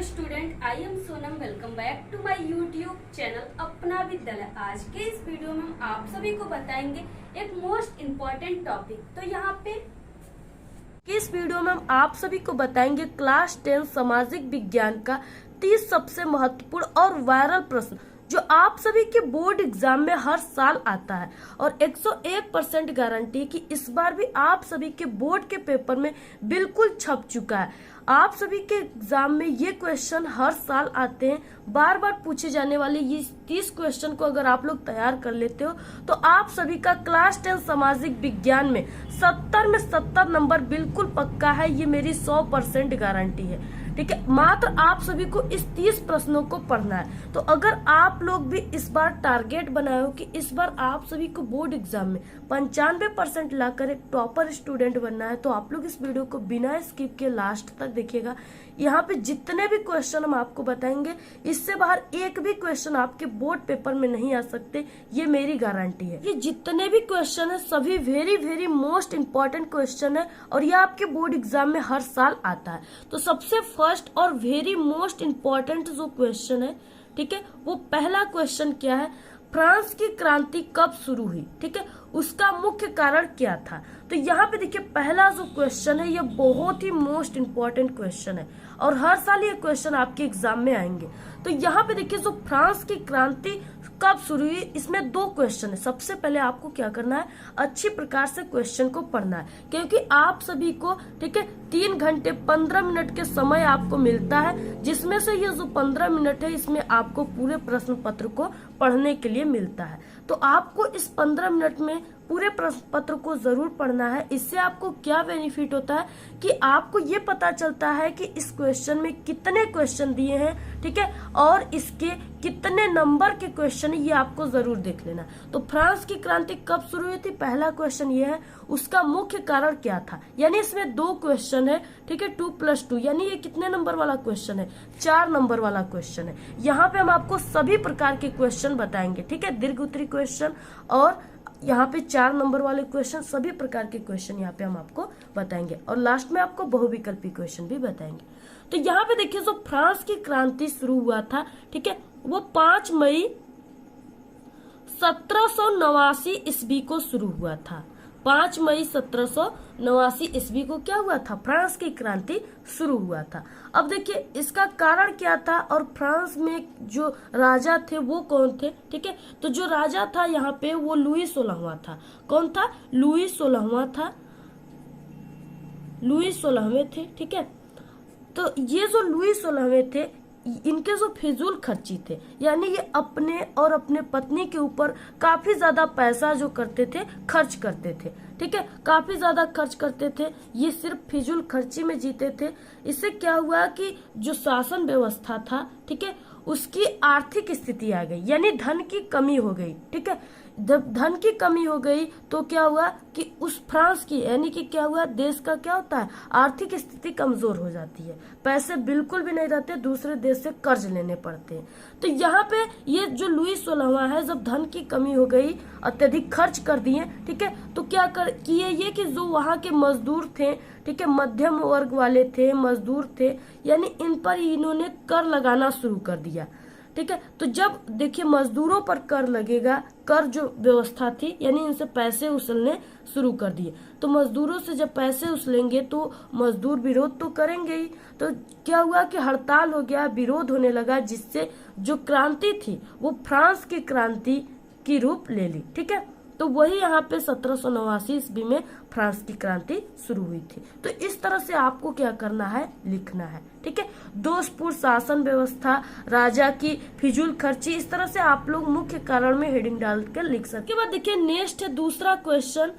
Hello student, I am Sonam. Welcome back to my YouTube channel Apna Vidyalaya. आज के इस video में हम आप सभी को बताएंगे एक मोस्ट इम्पोर्टेंट टॉपिक। तो यहाँ पे इस वीडियो में हम आप सभी को बताएंगे क्लास 10 सामाजिक विज्ञान का 30 सबसे महत्वपूर्ण और वायरल प्रश्न जो आप सभी के बोर्ड एग्जाम में हर साल आता है और 101% गारंटी कि इस बार भी आप सभी के बोर्ड के पेपर में बिल्कुल छप चुका है। आप सभी के एग्जाम में ये क्वेश्चन हर साल आते हैं, बार बार पूछे जाने वाले ये 30 क्वेश्चन को अगर आप लोग तैयार कर लेते हो तो आप सभी का क्लास 10 सामाजिक विज्ञान में 70 में 70 नंबर बिल्कुल पक्का है। ये मेरी 100% गारंटी है। ठीक है, मात्र आप सभी को इस 30 प्रश्नों को पढ़ना है। तो अगर आप लोग भी इस बार टारगेट बनाए हो कि इस बार आप सभी को बोर्ड एग्जाम में 95% लाकर एक टॉपर स्टूडेंट बनना है, तो आप लोग इस वीडियो को बिना स्किप के लास्ट तक देखिएगा। यहाँ पे जितने भी क्वेश्चन हम आपको बताएंगे, इससे बाहर एक भी क्वेश्चन आपके बोर्ड पेपर में नहीं आ सकते, ये मेरी गारंटी है। ये जितने भी क्वेश्चन है सभी very very most important question है और ये आपके बोर्ड एग्जाम में हर साल आता है। तो सबसे फर्स्ट और वेरी मोस्ट इम्पोर्टेंट जो क्वेश्चन है, ठीक है, वो पहला क्वेश्चन क्या है, फ्रांस की क्रांति कब शुरू हुई? ठीक है, उसका मुख्य कारण क्या था? तो यहाँ पे देखिए पहला जो क्वेश्चन है ये बहुत ही मोस्ट इम्पोर्टेंट क्वेश्चन है और हर साल ये क्वेश्चन आपके एग्जाम में आएंगे। तो यहाँ पे देखिए जो फ्रांस की क्रांति कब शुरू हुई, इसमें दो क्वेश्चन है। सबसे पहले आपको क्या करना है, अच्छी प्रकार से क्वेश्चन को पढ़ना है, क्योंकि आप सभी को ठीक है 3 घंटे 15 मिनट के समय आपको मिलता है, जिसमें से ये जो 15 मिनट है इसमें आपको पूरे प्रश्न पत्र को पढ़ने के लिए मिलता है। तो आपको इस 15 मिनट में पूरे प्रश्न पत्र को जरूर पढ़ना है। इससे आपको क्या बेनिफिट होता है कि आपको ये पता चलता है कि इस क्वेश्चन में कितने क्वेश्चन दिए हैं, ठीक है, और इसके कितने नंबर के क्वेश्चन ये आपको जरूर देख लेना। तो फ्रांस की क्रांति कब शुरू हुई थी, पहला क्वेश्चन ये है। उसका मुख्य कारण क्या था, यानी इसमें दो क्वेश्चन है, ठीक है, 2+2 यानी ये कितने नंबर वाला क्वेश्चन है, 4 नंबर वाला क्वेश्चन है। यहाँ पे हम आपको सभी प्रकार के क्वेश्चन बताएंगे, ठीक है, दीर्घ उत्तरी क्वेश्चन और यहाँ पे 4 नंबर वाले क्वेश्चन, सभी प्रकार के क्वेश्चन यहाँ पे हम आपको बताएंगे और लास्ट में आपको बहुविकल्पी क्वेश्चन भी बताएंगे। तो यहाँ पे देखिए जो फ्रांस की क्रांति शुरू हुआ था, ठीक है, वो 5 मई 1789 ईस्वी को शुरू हुआ था। 5 मई 1789 ईस्वी को क्या हुआ था, फ्रांस की क्रांति शुरू हुआ था। अब देखिए इसका कारण क्या था और फ्रांस में जो राजा थे वो कौन थे, ठीक है, तो जो राजा था यहाँ पे वो लुई 16वां था। कौन था, लुई 16वां था, लुई 16वें थे, ठीक है। तो ये जो लुई 16वें थे, इनके जो फिजूल खर्ची थे, यानी ये अपने और अपने पत्नी के ऊपर काफी ज्यादा पैसा जो करते थे, खर्च करते थे, ठीक है, काफी ज्यादा खर्च करते थे। ये सिर्फ फिजूल खर्ची में जीते थे। इससे क्या हुआ कि जो शासन व्यवस्था था, ठीक है, उसकी आर्थिक स्थिति आ गई, यानी धन की कमी हो गई, ठीक है। जब धन की कमी हो गई तो क्या हुआ कि उस फ्रांस की, यानी कि क्या हुआ, देश का क्या होता है, आर्थिक स्थिति कमजोर हो जाती है, पैसे बिल्कुल भी नहीं रहते, दूसरे देश से कर्ज लेने पड़ते हैं। तो यहाँ पे ये जो लुई 16वां है, जब धन की कमी हो गई, अत्यधिक खर्च कर दिए, ठीक है, तो क्या किए ये कि जो वहाँ के मजदूर थे, ठीक है, मध्यम वर्ग वाले थे, मजदूर थे, यानी इन पर इन्होंने कर लगाना शुरू कर दिया, ठीक है। तो जब देखिए मजदूरों पर कर लगेगा, कर जो व्यवस्था थी, यानी इनसे पैसे उछलने शुरू कर दिए। तो मजदूरों से जब पैसे उछलेंगे तो मजदूर विरोध तो करेंगे ही। तो क्या हुआ कि हड़ताल हो गया, विरोध होने लगा, जिससे जो क्रांति थी वो फ्रांस की क्रांति की रूप ले ली, ठीक है। तो वही यहाँ पे 1789 ईस्वी में फ्रांस की क्रांति शुरू हुई थी। तो इस तरह से आपको क्या करना है, लिखना है, ठीक है। दोषपूर्ण शासन व्यवस्था, राजा की फिजूल खर्ची, इस तरह से आप लोग मुख्य कारण में हेडिंग डाल कर लिख सकते। उसके बाद देखिए नेक्स्ट है दूसरा क्वेश्चन,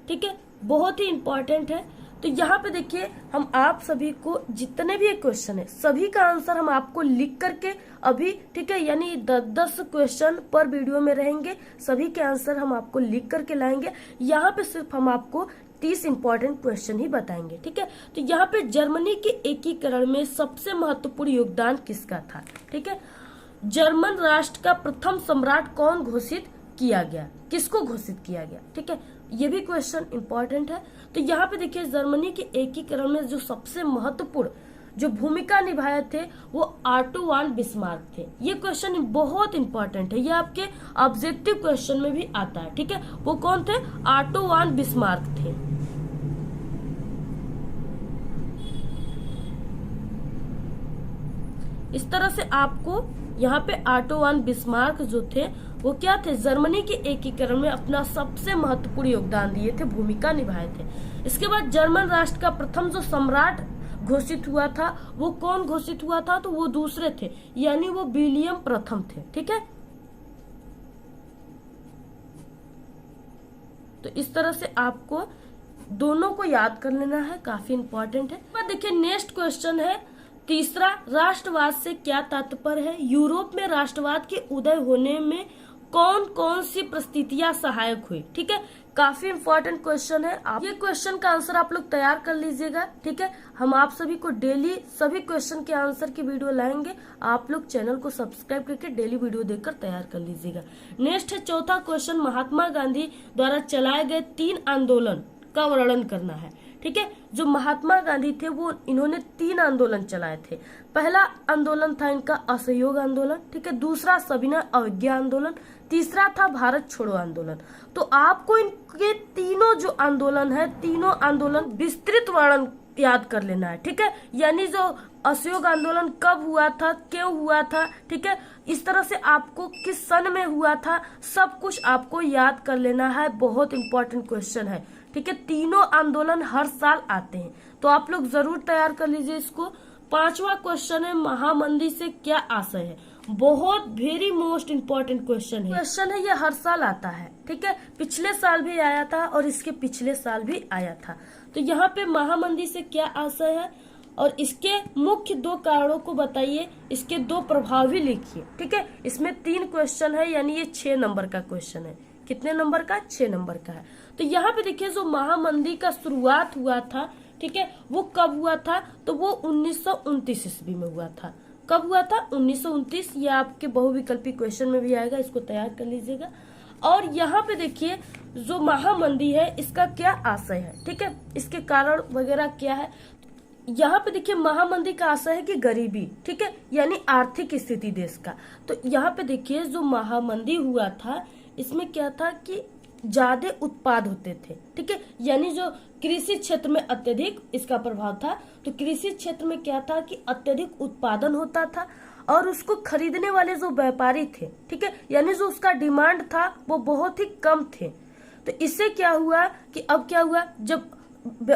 ठीक है, बहुत ही इंपॉर्टेंट है। तो यहाँ पे देखिए हम आप सभी को जितने भी क्वेश्चन है सभी का आंसर हम आपको लिख करके अभी, ठीक है, यानी 10 क्वेश्चन पर वीडियो में रहेंगे, सभी के आंसर हम आपको लिख करके लाएंगे। यहाँ पे सिर्फ हम आपको 30 इंपॉर्टेंट क्वेश्चन ही बताएंगे, ठीक है। तो यहाँ पे जर्मनी के एकीकरण में सबसे महत्वपूर्ण योगदान किसका था, ठीक है। जर्मन राष्ट्र का प्रथम सम्राट कौन घोषित किया गया, किसको घोषित किया गया, ठीक है, ये भी क्वेश्चन इंपॉर्टेंट है। तो यहाँ पे देखिए जर्मनी के एकीकरण में जो सबसे महत्वपूर्ण जो भूमिका निभाए थे वो ऑटो वॉन बिस्मार्क थे। ये क्वेश्चन बहुत इंपॉर्टेंट है, ये आपके ऑब्जेक्टिव क्वेश्चन में भी आता है। ठीक है, वो कौन थे? ऑटो वॉन बिस्मार्क थे। इस तरह से आपको यहाँ पे ऑटो वॉन बिस्मार्क जो थे वो क्या थे? जर्मनी के एकीकरण में अपना सबसे महत्वपूर्ण योगदान दिए थे, भूमिका निभाए थे। इसके बाद जर्मन राष्ट्र का प्रथम जो सम्राट घोषित हुआ था वो कौन घोषित हुआ था? तो वो दूसरे थे, यानी वो विलियम प्रथम थे। ठीक है, तो इस तरह से आपको दोनों को याद कर लेना है, काफी इंपॉर्टेंट है। देखिए नेक्स्ट क्वेश्चन है तीसरा, राष्ट्रवाद से क्या तात्पर्य है? यूरोप में राष्ट्रवाद के उदय होने में कौन कौन सी परिस्थितियां सहायक हुई? ठीक है, काफी इंपॉर्टेंट क्वेश्चन है। आप ये क्वेश्चन का आंसर आप लोग तैयार कर लीजिएगा। ठीक है, हम आप सभी को डेली सभी क्वेश्चन के आंसर की वीडियो लाएंगे, आप लोग चैनल को सब्सक्राइब करके डेली वीडियो देखकर तैयार कर लीजिएगा। नेक्स्ट है चौथा क्वेश्चन, महात्मा गांधी द्वारा चलाए गए 3 आंदोलन का वर्णन करना है। ठीक है, जो महात्मा गांधी थे वो इन्होंने 3 आंदोलन चलाए थे। पहला आंदोलन था इनका असहयोग आंदोलन। ठीक है, दूसरा सविनय अवज्ञा आंदोलन, तीसरा था भारत छोड़ो आंदोलन। तो आपको इनके तीनों जो आंदोलन है, तीनों आंदोलन विस्तृत वर्णन याद कर लेना है। ठीक है, यानी जो असहयोग आंदोलन कब हुआ था, क्यों हुआ था, ठीक है, इस तरह से आपको किस सन में हुआ था, सब कुछ आपको याद कर लेना है। बहुत इंपॉर्टेंट क्वेश्चन है। ठीक है, तीनों आंदोलन हर साल आते हैं, तो आप लोग जरूर तैयार कर लीजिए इसको। 5वां क्वेश्चन है, महामंदी से क्या आशय है? बहुत वेरी मोस्ट इम्पोर्टेंट क्वेश्चन है ये हर साल आता है। ठीक है, पिछले साल भी आया था और इसके पिछले साल भी आया था। तो यहाँ पे महामंदी से क्या आशय है और इसके मुख्य 2 कारणों को बताइए, इसके 2 प्रभाव भी लिखिए। ठीक है, इसमें 3 क्वेश्चन है, यानी ये 6 नंबर का क्वेश्चन है। कितने नंबर का? 6 नंबर का है। तो यहाँ पे देखिए जो महामंदी का शुरुआत हुआ था, ठीक है, वो कब हुआ था? तो वो 1929 ईस्वी में हुआ था। कब हुआ था? 1929। ये आपके बहुविकल्पी क्वेश्चन में भी आएगा, इसको तैयार कर लीजिएगा। और यहाँ पे देखिए जो महामंदी है इसका क्या आशय है? ठीक है, इसके कारण वगैरह क्या है? यहाँ पे देखिए महामंदी का आशय है कि गरीबी, ठीक है, यानी आर्थिक स्थिति देश का। तो यहाँ पे देखिए जो महामंदी हुआ था इसमें क्या था कि ज्यादा उत्पाद होते थे। ठीक है, यानी जो कृषि क्षेत्र में अत्यधिक इसका प्रभाव था। तो कृषि क्षेत्र में क्या था कि अत्यधिक उत्पादन होता था और उसको खरीदने वाले जो व्यापारी थे, ठीक है, यानी जो उसका डिमांड था वो बहुत ही कम थे। तो इससे क्या हुआ कि अब क्या हुआ, जब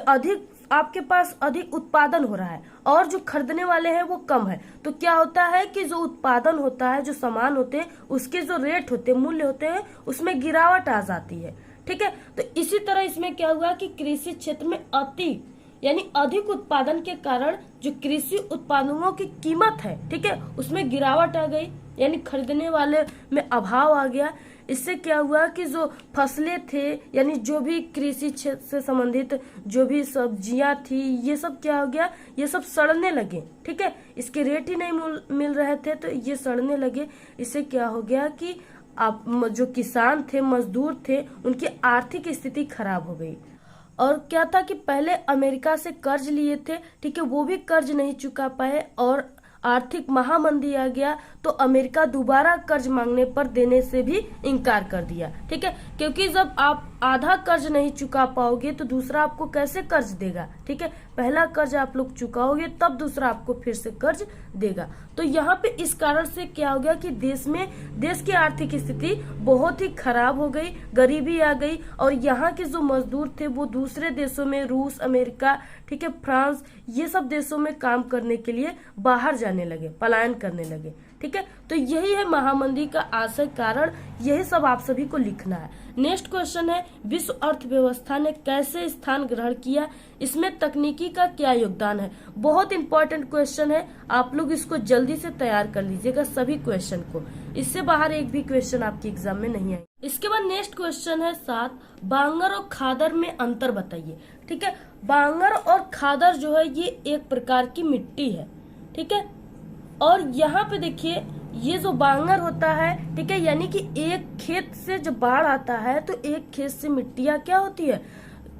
अधिक आपके पास अधिक उत्पादन हो रहा है और जो खरीदने वाले हैं वो कम है, तो क्या होता है कि जो उत्पादन होता है, जो सामान होते हैं, उसके जो रेट होते हैं, मूल्य होते हैं, उसमें गिरावट आ जाती है। ठीक है, तो इसी तरह इसमें क्या हुआ कि कृषि क्षेत्र में यानी अधिक उत्पादन के कारण जो कृषि उत्पादनों की कीमत है, ठीक है, उसमें गिरावट आ गई, यानी खरीदने वाले में अभाव आ गया। इससे क्या हुआ कि जो फसलें थे, यानी जो भी कृषि क्षेत्र से संबंधित जो भी सब्जियां थी, ये सब क्या हो गया, ये सब सड़ने लगे। ठीक है, इसके रेट ही नहीं मिल रहे थे तो ये सड़ने लगे। इससे क्या हो गया कि आप जो किसान थे, मजदूर थे, उनकी आर्थिक स्थिति खराब हो गई। और क्या था कि पहले अमेरिका से कर्ज लिए थे, ठीक है, वो भी कर्ज नहीं चुका पाए और आर्थिक महामंदी आ गया, तो अमेरिका दोबारा कर्ज मांगने पर देने से भी इनकार कर दिया। ठीक है, क्योंकि जब आप आधा कर्ज नहीं चुका पाओगे तो दूसरा आपको कैसे कर्ज देगा। ठीक है, पहला कर्ज आप लोग चुकाओगे तब दूसरा आपको फिर से कर्ज देगा। तो यहाँ पे इस कारण से क्या हो गया कि देश की आर्थिक स्थिति बहुत ही खराब हो गई, गरीबी आ गई और यहाँ के जो मजदूर थे वो दूसरे देशों में, रूस, अमेरिका, ठीक है, फ्रांस, ये सब देशों में काम करने के लिए बाहर जाने लगे, पलायन करने लगे। ठीक है, तो यही है महामंदी का आशय कारण, यही सब आप सभी को लिखना है। नेक्स्ट क्वेश्चन है, विश्व अर्थव्यवस्था ने कैसे स्थान ग्रहण किया, इसमें तकनीकी का क्या योगदान है? बहुत इंपॉर्टेंट क्वेश्चन है, आप लोग इसको जल्दी से तैयार कर लीजिएगा सभी क्वेश्चन को, इससे बाहर एक भी क्वेश्चन आपके एग्जाम में नहीं आए। इसके बाद नेक्स्ट क्वेश्चन है 7, बांगर और खादर में अंतर बताइए। ठीक है, बांगर और खादर जो है ये एक प्रकार की मिट्टी है। ठीक है, और यहाँ पे देखिए ये जो बांगर होता है, ठीक है, यानी कि एक खेत से जब बाढ़ आता है तो एक खेत से मिट्टियां क्या होती है,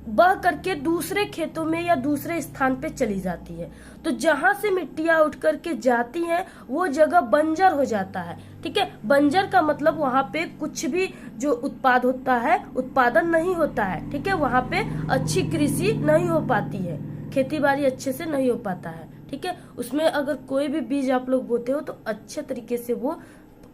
बह करके दूसरे खेतों में या दूसरे स्थान पे चली जाती है। तो जहां से मिट्टियां उठ करके जाती हैं वो जगह बंजर हो जाता है। ठीक है, बंजर का मतलब वहां पे कुछ भी जो उत्पादन नहीं होता है। ठीक है, वहां पे अच्छी कृषि नहीं हो पाती है, खेती बाड़ी अच्छे से नहीं हो पाता है। ठीक है, उसमें अगर कोई भी बीज आप लोग बोते हो तो अच्छे तरीके से वो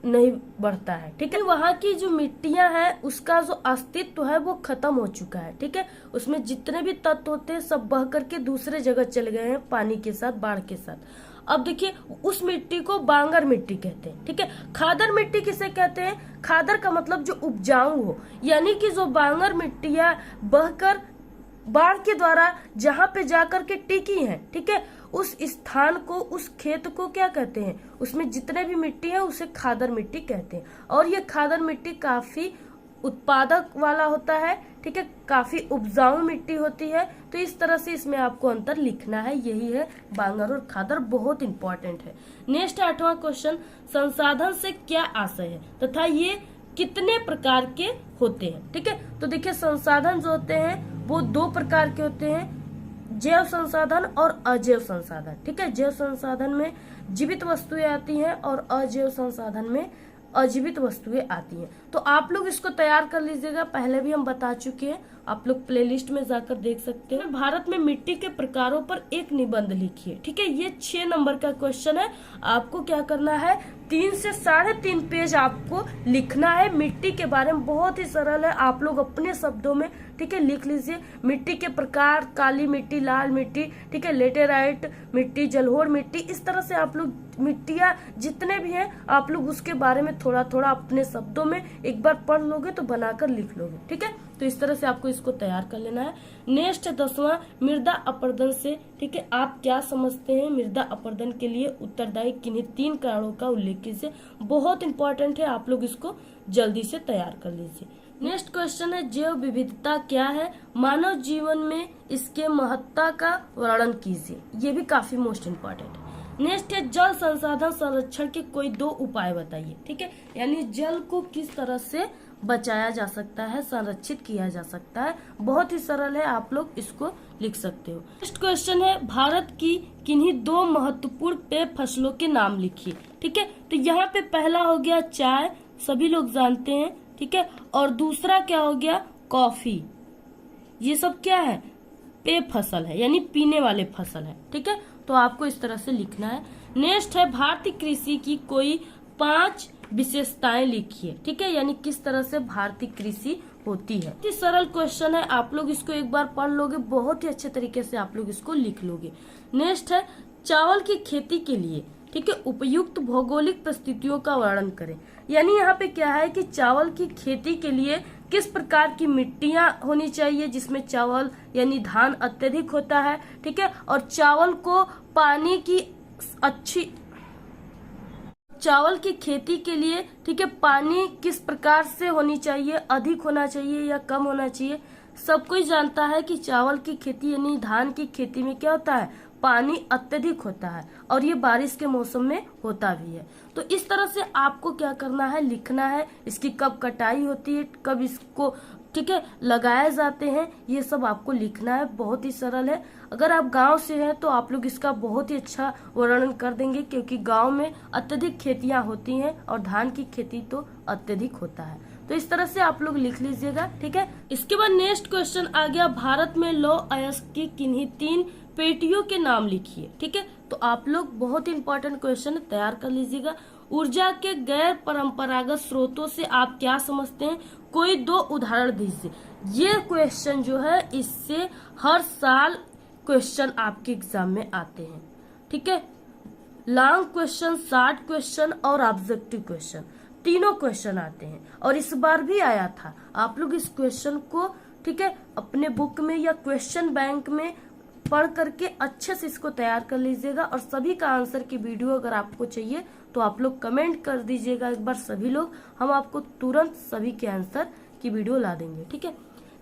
नहीं बढ़ता है। ठीक है, वहाँ की जो मिट्टियां हैं उसका जो अस्तित्व है वो खत्म हो चुका है। ठीक है, उसमें जितने भी तत्व होते हैं सब बह करके दूसरे जगह चले गए हैं पानी के साथ, बाढ़ के साथ। अब देखिए उस मिट्टी को बांगर मिट्टी कहते हैं। ठीक है, खादर मिट्टी किसे कहते हैं? खादर का मतलब जो उपजाऊ हो, यानी कि जो बांगर मिट्टियां बहकर बाढ़ के द्वारा जहां पे जाकर के टिकी हैं। ठीक है, उस स्थान को, उस खेत को क्या कहते हैं? उसमें जितने भी मिट्टी है उसे खादर मिट्टी कहते हैं। और ये खादर मिट्टी काफी उत्पादक वाला होता है। ठीक है, काफी उपजाऊ मिट्टी होती है। तो इस तरह से इसमें आपको अंतर लिखना है, यही है बांगर और खादर, बहुत इंपॉर्टेंट है। नेक्स्ट 8वां क्वेश्चन, संसाधन से क्या आशय है तथा ये कितने प्रकार के होते हैं? ठीक है, तो देखिए संसाधन जो होते हैं वो 2 प्रकार के होते हैं, जैव संसाधन और अजैव संसाधन। ठीक है, जैव संसाधन में जीवित वस्तुएं आती हैं और अजैव संसाधन में अजीवित वस्तुएं आती हैं। तो आप लोग इसको तैयार कर लीजिएगा, पहले भी हम बता चुके हैं, आप लोग प्लेलिस्ट में जाकर देख सकते हैं। भारत में मिट्टी के प्रकारों पर एक निबंध लिखिए। ठीक है, ये 6 नंबर का क्वेश्चन है। आपको क्या करना है, 3 से 3.5 पेज आपको लिखना है मिट्टी के बारे में। बहुत ही सरल है, आप लोग अपने शब्दों में ठीक है लिख लीजिए। मिट्टी के प्रकार, काली मिट्टी, लाल मिट्टी, ठीक है, लेटेराइट मिट्टी, जलोढ़ मिट्टी, इस तरह से आप लोग मिट्टियां जितने भी हैं आप लोग उसके बारे में थोड़ा थोड़ा अपने शब्दों में एक बार पढ़ लोगे तो बनाकर लिख लोगे। ठीक है, तो इस तरह से आपको इसको तैयार कर लेना है। नेक्स्ट 10वां, मृदा अपरदन से ठीक है आप क्या समझते हैं? मृदा अपरदन के लिए उत्तरदायी किन्हीं 3 कारणों का उल्लेख कीजिए। बहुत इंपॉर्टेंट है, आप लोग इसको जल्दी से तैयार कर लीजिए। नेक्स्ट क्वेश्चन है, जैव विविधता क्या है? मानव जीवन में इसके महत्ता का वर्णन कीजिए। ये भी काफी मोस्ट इम्पोर्टेंट है। नेक्स्ट है, जल संसाधन संरक्षण के कोई 2 उपाय बताइए। ठीक है, यानी जल को किस तरह से बचाया जा सकता है, संरक्षित किया जा सकता है। बहुत ही सरल है, आप लोग इसको लिख सकते हो। नेक्स्ट क्वेश्चन है, भारत की किन्हीं 2 महत्वपूर्ण पेय फसलों के नाम लिखिए। ठीक है, तो यहाँ पे पहला हो गया चाय, सभी लोग जानते हैं। ठीक है, और दूसरा क्या हो गया? कॉफी। ये सब क्या है? पेय फसल है, यानी पीने वाले फसल है। ठीक है, तो आपको इस तरह से लिखना है। नेक्स्ट है, भारतीय कृषि की कोई 5 विशेषताएं लिखिए। ठीक है, यानी किस तरह से भारतीय कृषि होती है। ये सरल क्वेश्चन है, आप लोग इसको एक बार पढ़ लोगे बहुत ही अच्छे तरीके से आप लोग इसको लिख लोगे। नेक्स्ट है, चावल की खेती के लिए ठीक है उपयुक्त भौगोलिक परिस्थितियों का वर्णन करें। यानी यहाँ पे क्या है कि चावल की खेती के लिए किस प्रकार की मिट्टियां होनी चाहिए जिसमें चावल यानी धान अत्यधिक होता है। ठीक है, और चावल को पानी की अच्छी, चावल की खेती के लिए ठीक है पानी किस प्रकार से होनी चाहिए, अधिक होना चाहिए या कम होना चाहिए। सब कोई जानता है कि चावल की खेती यानी धान की खेती में क्या होता है, पानी अत्यधिक होता है और ये बारिश के मौसम में होता भी है। तो इस तरह से आपको क्या करना है, लिखना है, इसकी कब कटाई होती है, कब इसको ठीक है लगाए जाते हैं, ये सब आपको लिखना है। बहुत ही सरल है। अगर आप गांव से हैं तो आप लोग इसका बहुत ही अच्छा वर्णन कर देंगे क्योंकि गांव में अत्यधिक खेतियां होती हैं और धान की खेती तो अत्यधिक होता है। तो इस तरह से आप लोग लिख लीजिएगा। ठीक है, इसके बाद नेक्स्ट क्वेश्चन आ गया, भारत में लौह अयस्क की किन्हीं 3 पेटियों के नाम लिखिए। ठीक है, तो आप लोग बहुत ही इंपॉर्टेंट क्वेश्चन तैयार कर लीजिएगा। ऊर्जा के गैर परंपरागत स्रोतों से आप क्या समझते हैं, कोई 2 उदाहरण दीजिए। ये क्वेश्चन जो है इससे हर साल क्वेश्चन आपके एग्जाम में आते हैं। ठीक है, लॉन्ग क्वेश्चन, शॉर्ट क्वेश्चन और ऑब्जेक्टिव क्वेश्चन, तीनों क्वेश्चन आते हैं और इस बार भी आया था। आप लोग इस क्वेश्चन को ठीक है अपने बुक में या क्वेश्चन बैंक में पढ़ करके अच्छे से इसको तैयार कर लीजिएगा। और सभी का आंसर की वीडियो अगर आपको चाहिए तो आप लोग कमेंट कर दीजिएगा एक बार सभी लोग, हम आपको तुरंत सभी के आंसर की वीडियो ला देंगे। ठीक है,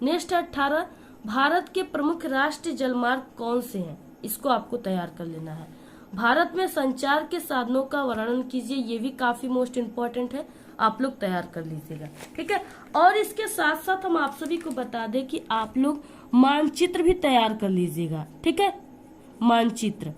नेक्स्ट है 18, भारत के प्रमुख राष्ट्रीय जलमार्ग कौन से हैं, इसको आपको तैयार कर लेना है। भारत में संचार के साधनों का वर्णन कीजिए, ये भी काफी मोस्ट इम्पोर्टेंट है। आप लोग तैयार कर लीजिएगा, ठीक है। और इसके साथ साथ हम आप सभी को बता दें कि आप लोग मानचित्र भी तैयार कर लीजिएगा, ठीक है। मानचित्र,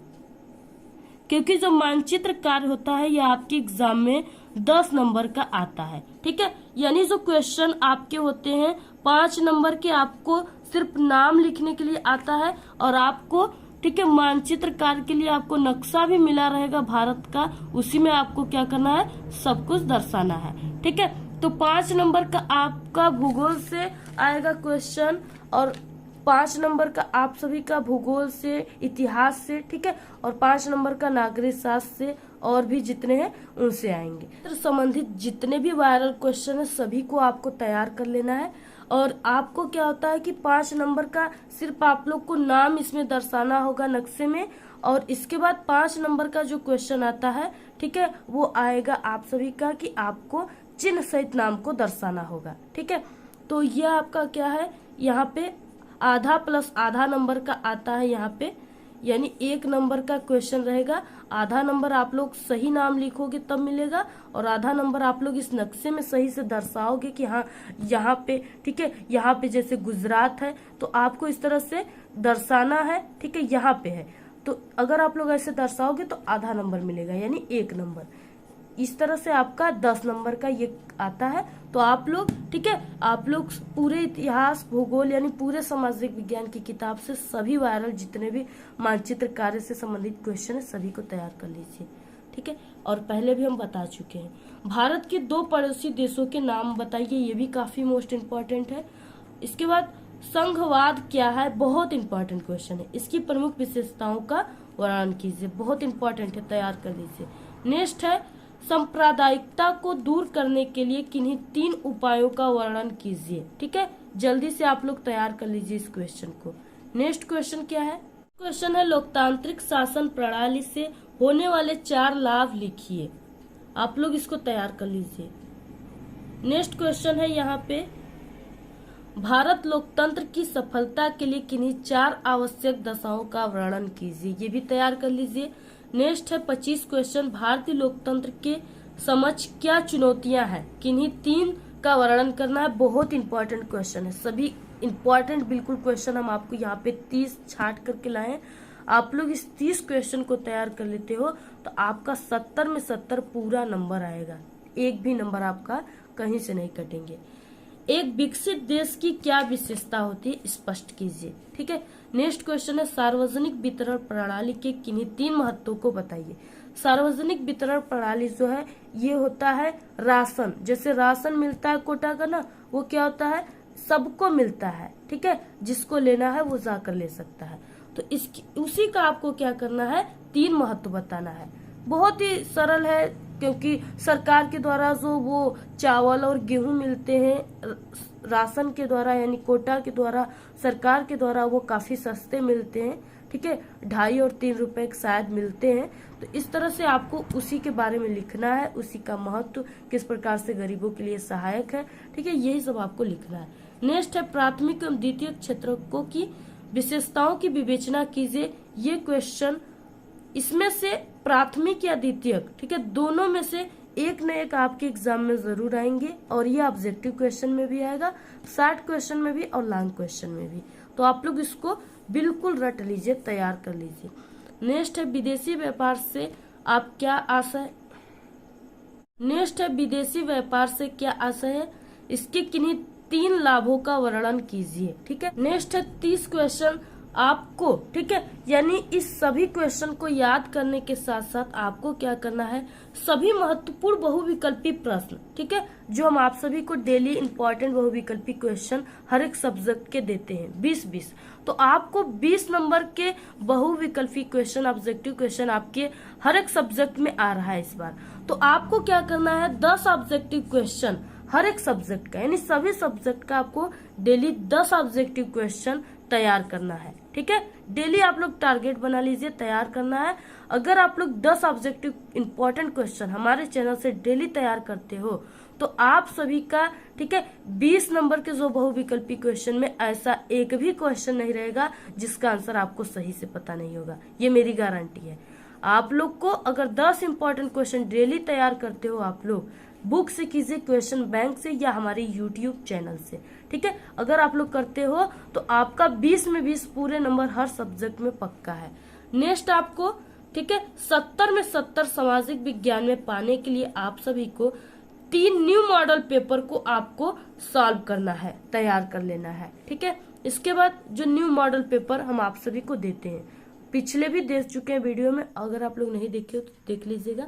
क्योंकि जो मानचित्र कार्य होता है यह आपके एग्जाम में 10 नंबर का आता है, ठीक है। यानी जो क्वेश्चन आपके होते हैं 5 नंबर के, आपको सिर्फ नाम लिखने के लिए आता है और आपको, ठीक है, मानचित्र कार्य के लिए आपको नक्शा भी मिला रहेगा भारत का, उसी में आपको क्या करना है, सब कुछ दर्शाना है, ठीक है। तो 5 नंबर का आपका भूगोल से आएगा क्वेश्चन और 5 नंबर का आप सभी का भूगोल से, इतिहास से, ठीक है, और 5 नंबर का नागरिक शास्त्र से, और भी जितने हैं उनसे आएंगे। तो संबंधित जितने भी वायरल क्वेश्चन है सभी को आपको तैयार कर लेना है। और आपको क्या होता है कि 5 नंबर का सिर्फ आप लोग को नाम इसमें दर्शाना होगा नक्शे में, और इसके बाद 5 नंबर का जो क्वेश्चन आता है, ठीक है, वो आएगा आप सभी का कि आपको चिन्ह सहित नाम को दर्शाना होगा, ठीक है। तो यह आपका क्या है, यहाँ पे आधा प्लस आधा नंबर का आता है यहाँ पे, यानी 1 नंबर का क्वेश्चन रहेगा। आधा नंबर आप लोग सही नाम लिखोगे तब मिलेगा, और आधा नंबर आप लोग इस नक्शे में सही से दर्शाओगे कि हाँ यहाँ पे, ठीक है, यहाँ पे जैसे गुजरात है तो आपको इस तरह से दर्शाना है, ठीक है, यहाँ पे है, तो अगर आप लोग ऐसे दर्शाओगे तो आधा नंबर मिलेगा, यानी 1 नंबर। इस तरह से आपका 10 नंबर का ये आता है। तो आप लोग, ठीक है, आप लोग पूरे इतिहास, भूगोल यानी पूरे सामाजिक विज्ञान की किताब से सभी वायरल जितने भी मानचित्र कार्य से संबंधित क्वेश्चन है सभी को तैयार कर लीजिए, ठीक है। और पहले भी हम बता चुके हैं। भारत के 2 पड़ोसी देशों के नाम बताइए, ये भी काफी मोस्ट इम्पोर्टेंट है। इसके बाद संघवाद क्या है, बहुत इंपॉर्टेंट क्वेश्चन है, इसकी प्रमुख विशेषताओं का वर्णन कीजिए, बहुत इंपॉर्टेंट है, तैयार कर लीजिए। नेक्स्ट है सांप्रदायिकता को दूर करने के लिए किन्हीं 3 उपायों का वर्णन कीजिए, ठीक है। जल्दी से आप लोग तैयार कर लीजिए इस क्वेश्चन को। नेक्स्ट क्वेश्चन क्या है, क्वेश्चन है लोकतांत्रिक शासन प्रणाली से होने वाले 4 लाभ लिखिए, आप लोग इसको तैयार कर लीजिए। नेक्स्ट क्वेश्चन है यहाँ पे, भारत लोकतंत्र की सफलता के लिए किन्हीं 4 आवश्यक दशाओं का वर्णन कीजिए, ये भी तैयार कर लीजिए। नेक्स्ट है 25 क्वेश्चन, भारतीय लोकतंत्र के समक्ष क्या चुनौतियां हैं, किन्हीं 3 का वर्णन करना है, बहुत इंपॉर्टेंट क्वेश्चन है, सभी इंपॉर्टेंट बिल्कुल क्वेश्चन हम आपको यहाँ पे 30 छाट करके लाए हैं। आप लोग इस 30 क्वेश्चन को तैयार कर लेते हो तो आपका 70 में 70 पूरा नंबर आएगा, एक भी नंबर आपका कहीं से नहीं कटेंगे। एक विकसित देश की क्या विशेषता होती है, स्पष्ट कीजिए, ठीक है। नेक्स्ट क्वेश्चन है सार्वजनिक वितरण प्रणाली के किन्हीं 3 महत्वों को बताइए। सार्वजनिक वितरण प्रणाली जो है ये होता है राशन, जैसे राशन मिलता है कोटा का ना, वो क्या होता है, सबको मिलता है, ठीक है, जिसको लेना है वो जाकर ले सकता है। तो इसकी उसी का आपको क्या करना है, 3 महत्व बताना है। बहुत ही सरल है, क्योंकि सरकार के द्वारा जो वो चावल और गेहूं मिलते हैं राशन के द्वारा, यानी कोटा के द्वारा, सरकार के द्वारा, वो काफी सस्ते मिलते हैं, ठीक है, 2.5 और 3 रुपए शायद मिलते हैं। तो इस तरह से आपको उसी के बारे में लिखना है, उसी का महत्व किस प्रकार से गरीबों के लिए सहायक है, ठीक है, यही सब आपको लिखना है। नेक्स्ट है प्राथमिक एवं द्वितीय क्षेत्रकों की विशेषताओं की विवेचना कीजिए, ये क्वेश्चन इसमें से प्राथमिक या द्वितीयक, ठीक है, दोनों में से एक न एक आपके एग्जाम में जरूर आएंगे, और ये ऑब्जेक्टिव क्वेश्चन में भी आएगा, शॉर्ट क्वेश्चन में भी और लॉन्ग क्वेश्चन में भी। तो आप लोग इसको बिल्कुल रट लीजिए, तैयार कर लीजिए। नेक्स्ट है विदेशी व्यापार से आप क्या आशय, नेक्स्ट है विदेशी व्यापार से क्या आशय है, इसके किन्हीं 3 लाभों का वर्णन कीजिए, ठीक है। नेक्स्ट है 30 क्वेश्चन आपको, ठीक है, यानी इस सभी क्वेश्चन को याद करने के साथ साथ आपको क्या करना है, सभी महत्वपूर्ण बहुविकल्पी प्रश्न, ठीक है, जो हम आप सभी को डेली इंपॉर्टेंट बहुविकल्पी क्वेश्चन हर एक सब्जेक्ट के देते हैं 20-20, तो आपको 20 नंबर के बहुविकल्पी क्वेश्चन, ऑब्जेक्टिव क्वेश्चन आपके हर एक सब्जेक्ट में आ रहा है इस बार। तो आपको क्या करना है, 10 ऑब्जेक्टिव क्वेश्चन हर एक सब्जेक्ट का, यानी सभी सब्जेक्ट का आपको डेली 10 ऑब्जेक्टिव क्वेश्चन तैयार करना है, ठीक है। डेली आप लोग टारगेट बना लीजिए, तैयार करना है। अगर आप लोग 10 ऑब्जेक्टिव इंपॉर्टेंट क्वेश्चन हमारे चैनल से डेली तैयार करते हो तो आप सभी का, ठीक है, 20 नंबर के जो बहुविकल्पी क्वेश्चन में ऐसा एक भी क्वेश्चन नहीं रहेगा जिसका आंसर आपको सही से पता नहीं होगा, ये मेरी गारंटी है। आप लोग को अगर 10 इंपॉर्टेंट क्वेश्चन डेली तैयार करते हो आप लोग, बुक से कीजिए, क्वेश्चन बैंक से या हमारे यूट्यूब चैनल से, ठीक है। अगर आप लोग करते हो तो आपका 20 में 20 पूरे नंबर हर सब्जेक्ट में पक्का है। नेक्स्ट आपको, ठीक है, 70 में 70 सामाजिक विज्ञान में पाने के लिए आप सभी को 3 न्यू मॉडल पेपर को आपको सॉल्व करना है, तैयार कर लेना है, ठीक है। इसके बाद जो न्यू मॉडल पेपर हम आप सभी को देते हैं, पिछले भी दे चुके हैं वीडियो में, अगर आप लोग नहीं देखे हो तो देख लीजिएगा।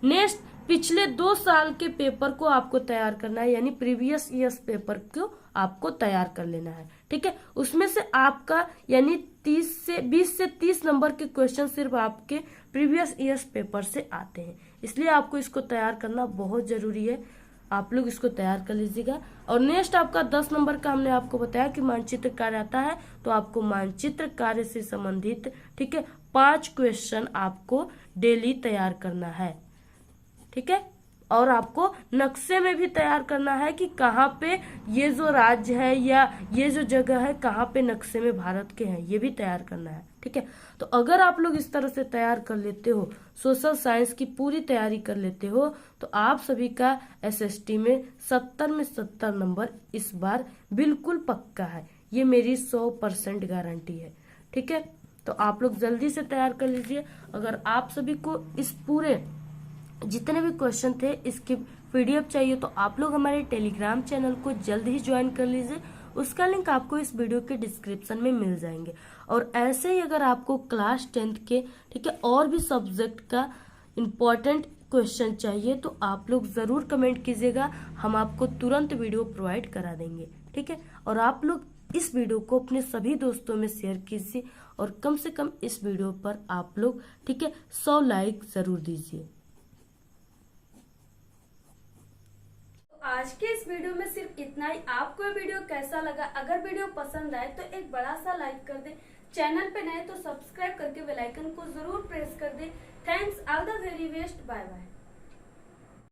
नेक्स्ट, पिछले 2 साल के पेपर को आपको तैयार करना है, यानी प्रीवियस ईयर्स पेपर को आपको तैयार कर लेना है, ठीक है। उसमें से आपका यानी 20 से 30 नंबर के क्वेश्चन सिर्फ आपके प्रीवियस ईयर्स पेपर से आते हैं, इसलिए आपको इसको तैयार करना बहुत जरूरी है। आप लोग इसको तैयार कर लीजिएगा। और नेक्स्ट आपका 10 नंबर का हमने आपको बताया कि मानचित्र कार्य आता है, तो आपको मानचित्र कार्य से संबंधित, ठीक है, 5 क्वेश्चन आपको डेली तैयार करना है, ठीक है। और आपको नक्शे में भी तैयार करना है कि कहाँ पे ये जो राज्य है या ये जो जगह है कहाँ पे नक्शे में भारत के हैं, ये भी तैयार करना है, ठीक है। तो अगर आप लोग इस तरह से तैयार कर लेते हो, सोशल साइंस की पूरी तैयारी कर लेते हो, तो आप सभी का एसएसटी में 70 में 70 नंबर इस बार बिल्कुल पक्का है, ये मेरी 100% गारंटी है, ठीक है। तो आप लोग जल्दी से तैयार कर लीजिए। अगर आप सभी को इस पूरे जितने भी क्वेश्चन थे इसकी पीडीएफ चाहिए तो आप लोग हमारे टेलीग्राम चैनल को जल्द ही ज्वाइन कर लीजिए, उसका लिंक आपको इस वीडियो के डिस्क्रिप्शन में मिल जाएंगे। और ऐसे ही अगर आपको क्लास 10th के, ठीक है, और भी सब्जेक्ट का इम्पोर्टेंट क्वेश्चन चाहिए तो आप लोग जरूर कमेंट कीजिएगा, हम आपको तुरंत वीडियो प्रोवाइड करा देंगे, ठीक है। और आप लोग इस वीडियो को अपने सभी दोस्तों में शेयर कीजिए और कम से कम इस वीडियो पर आप लोग, ठीक है, 100 लाइक जरूर दीजिए। आज के इस वीडियो में सिर्फ इतना ही। आपको ये वीडियो कैसा लगा? अगर वीडियो पसंद आए तो एक बड़ा सा लाइक कर दे, चैनल पे नए तो सब्सक्राइब करके बेल आइकन को जरूर प्रेस कर दे। Thanks, all the very best, bye bye.